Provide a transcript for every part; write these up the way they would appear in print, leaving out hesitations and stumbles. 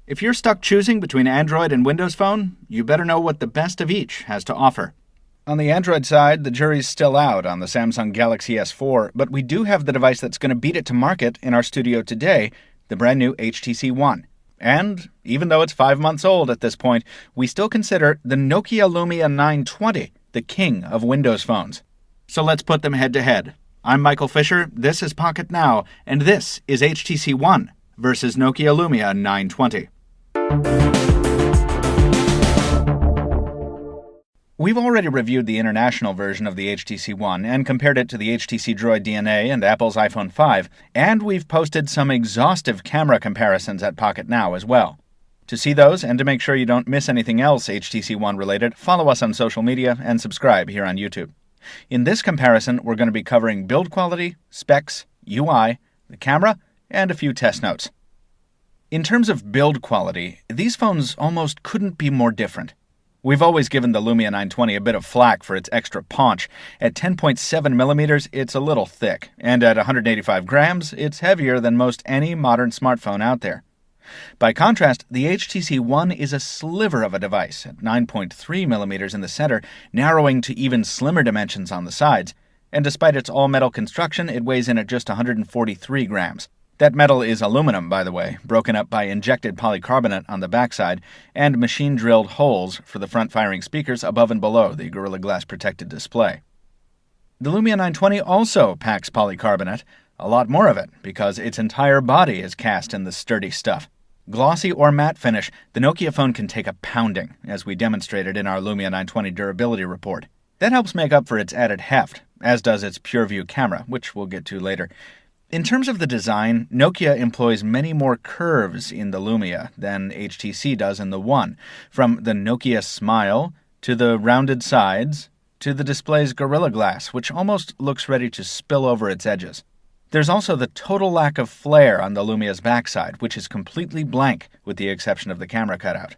If you're stuck choosing between Android and Windows Phone, you better know what the best of each has to offer. On the Android side, the jury's still out on the Samsung Galaxy S4, but we do have the device that's going to beat it to market in our studio today, the brand new HTC One. And even though it's 5 months old at this point, we still consider the Nokia Lumia 920 the king of Windows phones. So let's put them head to head. I'm Michael Fisher, this is Pocket Now, and this is HTC One versus Nokia Lumia 920. We've already reviewed the international version of the HTC One and compared it to the HTC Droid DNA and Apple's iPhone 5, and we've posted some exhaustive camera comparisons at Pocket Now as well. To see those and to make sure you don't miss anything else HTC One related, follow us on social media and subscribe here on YouTube. In this comparison, we're going to be covering build quality, specs, UI, the camera, and a few test notes. In terms of build quality, these phones almost couldn't be more different. We've always given the Lumia 920 a bit of flack for its extra paunch. At 10.7 millimeters, it's a little thick, and at 185 grams, it's heavier than most any modern smartphone out there. By contrast, the HTC One is a sliver of a device at 9.3 millimeters in the center, narrowing to even slimmer dimensions on the sides, and despite its all-metal construction, it weighs in at just 143 grams. That metal is aluminum, by the way, broken up by injected polycarbonate on the backside and machine-drilled holes for the front-firing speakers above and below the Gorilla Glass-protected display. The Lumia 920 also packs polycarbonate, a lot more of it, because its entire body is cast in the sturdy stuff. Glossy or matte finish, the Nokia phone can take a pounding, as we demonstrated in our Lumia 920 durability report. That helps make up for its added heft, as does its PureView camera, which we'll get to later. In terms of the design, Nokia employs many more curves in the Lumia than HTC does in the One, from the Nokia Smile to the rounded sides to the display's Gorilla Glass, which almost looks ready to spill over its edges. There's also the total lack of flare on the Lumia's backside, which is completely blank with the exception of the camera cutout.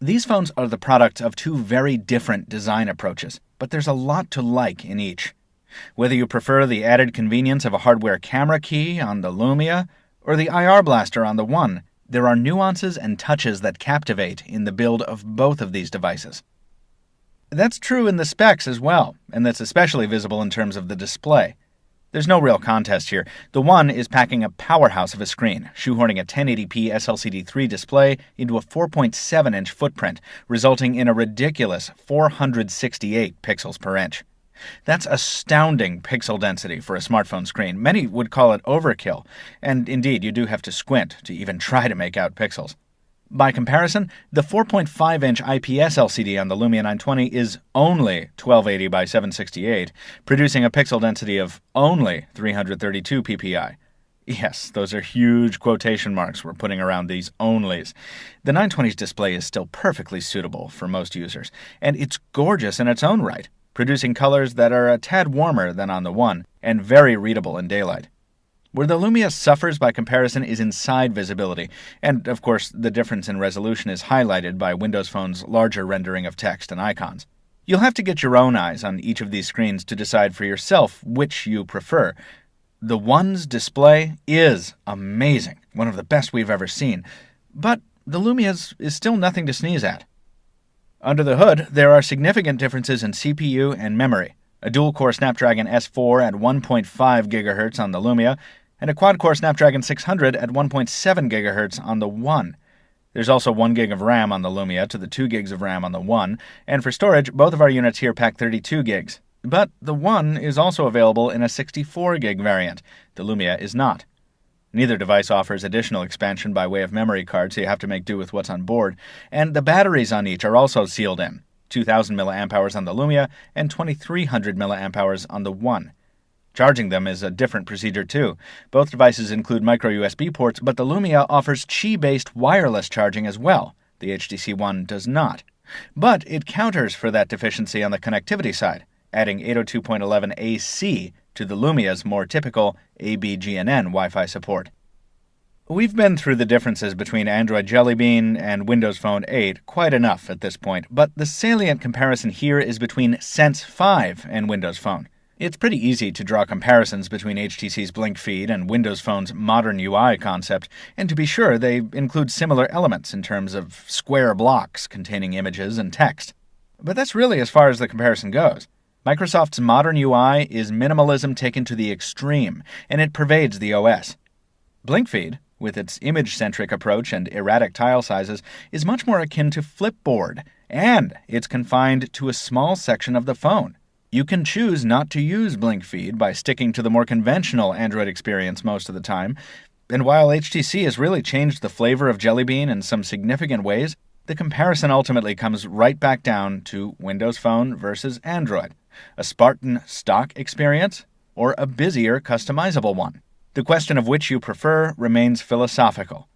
These phones are the product of two very different design approaches, but there's a lot to like in each. Whether you prefer the added convenience of a hardware camera key on the Lumia or the IR blaster on the One, there are nuances and touches that captivate in the build of both of these devices. That's true in the specs as well, and that's especially visible in terms of the display. There's no real contest here. The One is packing a powerhouse of a screen, shoehorning a 1080p SLCD3 display into a 4.7-inch footprint, resulting in a ridiculous 468 pixels per inch. That's astounding pixel density for a smartphone screen. Many would call it overkill, and indeed you do have to squint to even try to make out pixels. By comparison, the 4.5-inch IPS LCD on the Lumia 920 is only 1280 by 768, producing a pixel density of only 332 ppi. Yes, those are huge quotation marks we're putting around these onlys. The 920's display is still perfectly suitable for most users, and it's gorgeous in its own right, producing colors that are a tad warmer than on the One, and very readable in daylight. Where the Lumia suffers by comparison is in side visibility, and of course the difference in resolution is highlighted by Windows Phone's larger rendering of text and icons. You'll have to get your own eyes on each of these screens to decide for yourself which you prefer. The One's display is amazing, one of the best we've ever seen, but the Lumia's is still nothing to sneeze at. Under the hood, there are significant differences in CPU and memory. A dual-core Snapdragon S4 at 1.5 GHz on the Lumia, and a quad-core Snapdragon 600 at 1.7 GHz on the One. There's also 1 GB of RAM on the Lumia to the 2 GB of RAM on the One, and for storage, both of our units here pack 32 GB. But the One is also available in a 64 GB variant. The Lumia is not. Neither device offers additional expansion by way of memory card, so you have to make do with what's on board, and the batteries on each are also sealed in, 2,000 mAh on the Lumia and 2,300 mAh on the One. Charging them is a different procedure too. Both devices include micro USB ports, but the Lumia offers Qi-based wireless charging as well. The HTC One does not. But it counters for that deficiency on the connectivity side, adding 802.11 AC to the Lumia's more typical ABGNN Wi-Fi support. We've been through the differences between Android Jelly Bean and Windows Phone 8 quite enough at this point, but the salient comparison here is between Sense 5 and Windows Phone. It's pretty easy to draw comparisons between HTC's Blink feed and Windows Phone's modern UI concept, and to be sure, they include similar elements in terms of square blocks containing images and text. But that's really as far as the comparison goes. Microsoft's modern UI is minimalism taken to the extreme, and it pervades the OS. Blink feed, with its image-centric approach and erratic tile sizes, is much more akin to Flipboard, and it's confined to a small section of the phone. You can choose not to use Blink feed by sticking to the more conventional Android experience most of the time, and while HTC has really changed the flavor of Jelly Bean in some significant ways, the comparison ultimately comes right back down to Windows Phone versus Android, a Spartan stock experience or a busier customizable one. The question of which you prefer remains philosophical.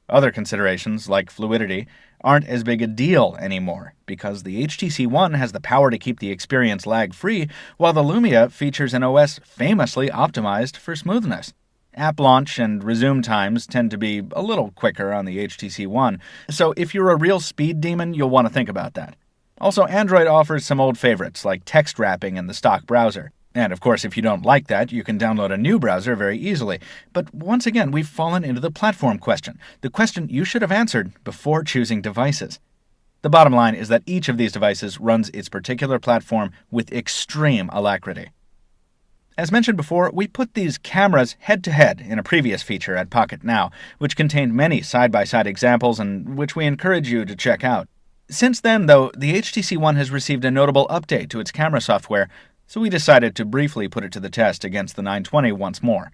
Other considerations, like fluidity, aren't as big a deal anymore because the HTC One has the power to keep the experience lag-free, while the Lumia features an OS famously optimized for smoothness. App launch and resume times tend to be a little quicker on the HTC One, so if you're a real speed demon, you'll want to think about that. Also, Android offers some old favorites like text wrapping in the stock browser. And of course, if you don't like that, you can download a new browser very easily. But once again, we've fallen into the platform question, the question you should have answered before choosing devices. The bottom line is that each of these devices runs its particular platform with extreme alacrity. As mentioned before, we put these cameras head-to-head in a previous feature at Pocket Now, which contained many side-by-side examples and which we encourage you to check out. Since then, though, the HTC One has received a notable update to its camera software, so we decided to briefly put it to the test against the 920 once more.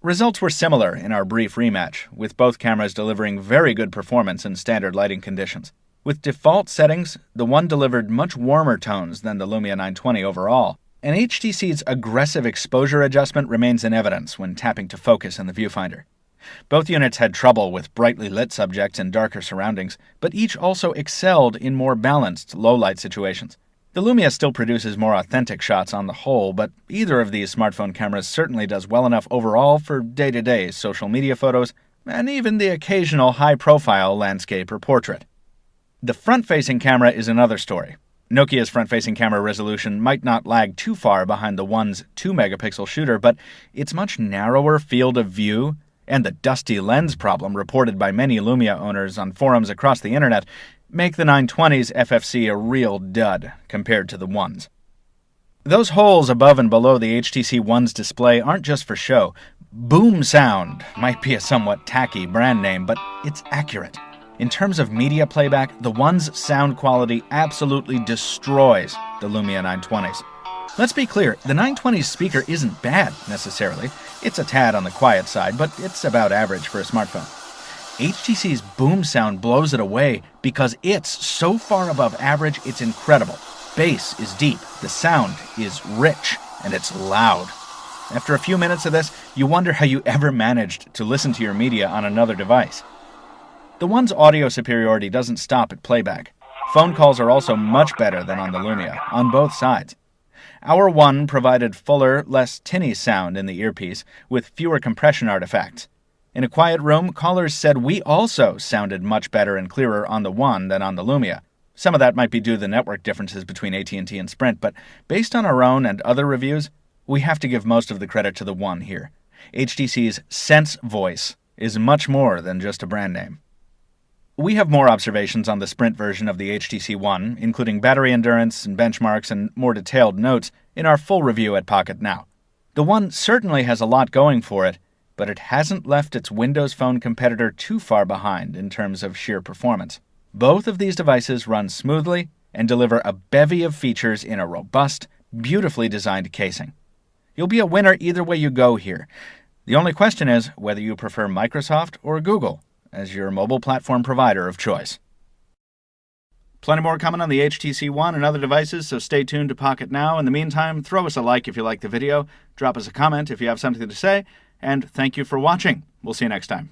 Results were similar in our brief rematch, with both cameras delivering very good performance in standard lighting conditions. With default settings, the One delivered much warmer tones than the Lumia 920 overall, and HTC's aggressive exposure adjustment remains in evidence when tapping to focus in the viewfinder. Both units had trouble with brightly lit subjects in darker surroundings, but each also excelled in more balanced low-light situations. The Lumia still produces more authentic shots on the whole, but either of these smartphone cameras certainly does well enough overall for day-to-day social media photos, and even the occasional high-profile landscape or portrait. The front-facing camera is another story. Nokia's front-facing camera resolution might not lag too far behind the One's 2-megapixel shooter, but its much narrower field of view and the dusty lens problem reported by many Lumia owners on forums across the internet make the 920's FFC a real dud compared to the One's. Those holes above and below the HTC One's display aren't just for show. Boom Sound might be a somewhat tacky brand name, but it's accurate. In terms of media playback, the One's sound quality absolutely destroys the Lumia 920's. Let's be clear, the 920's speaker isn't bad, necessarily. It's a tad on the quiet side, but it's about average for a smartphone. HTC's boom sound blows it away because it's so far above average it's incredible. Bass is deep, the sound is rich, and it's loud. After a few minutes of this, you wonder how you ever managed to listen to your media on another device. The One's audio superiority doesn't stop at playback. Phone calls are also much better than on the Lumia, on both sides. Our One provided fuller, less tinny sound in the earpiece, with fewer compression artifacts. In a quiet room, callers said we also sounded much better and clearer on the One than on the Lumia. Some of that might be due to the network differences between AT&T and Sprint, but based on our own and other reviews, we have to give most of the credit to the One here. HTC's Sense voice is much more than just a brand name. We have more observations on the Sprint version of the HTC One, including battery endurance and benchmarks and more detailed notes, in our full review at Pocket Now. The One certainly has a lot going for it, but it hasn't left its Windows Phone competitor too far behind in terms of sheer performance. Both of these devices run smoothly and deliver a bevy of features in a robust, beautifully designed casing. You'll be a winner either way you go here. The only question is whether you prefer Microsoft or Google as your mobile platform provider of choice. Plenty more coming on the HTC One and other devices, so stay tuned to Pocket Now. In the meantime, throw us a like if you like the video, drop us a comment if you have something to say, and thank you for watching. We'll see you next time.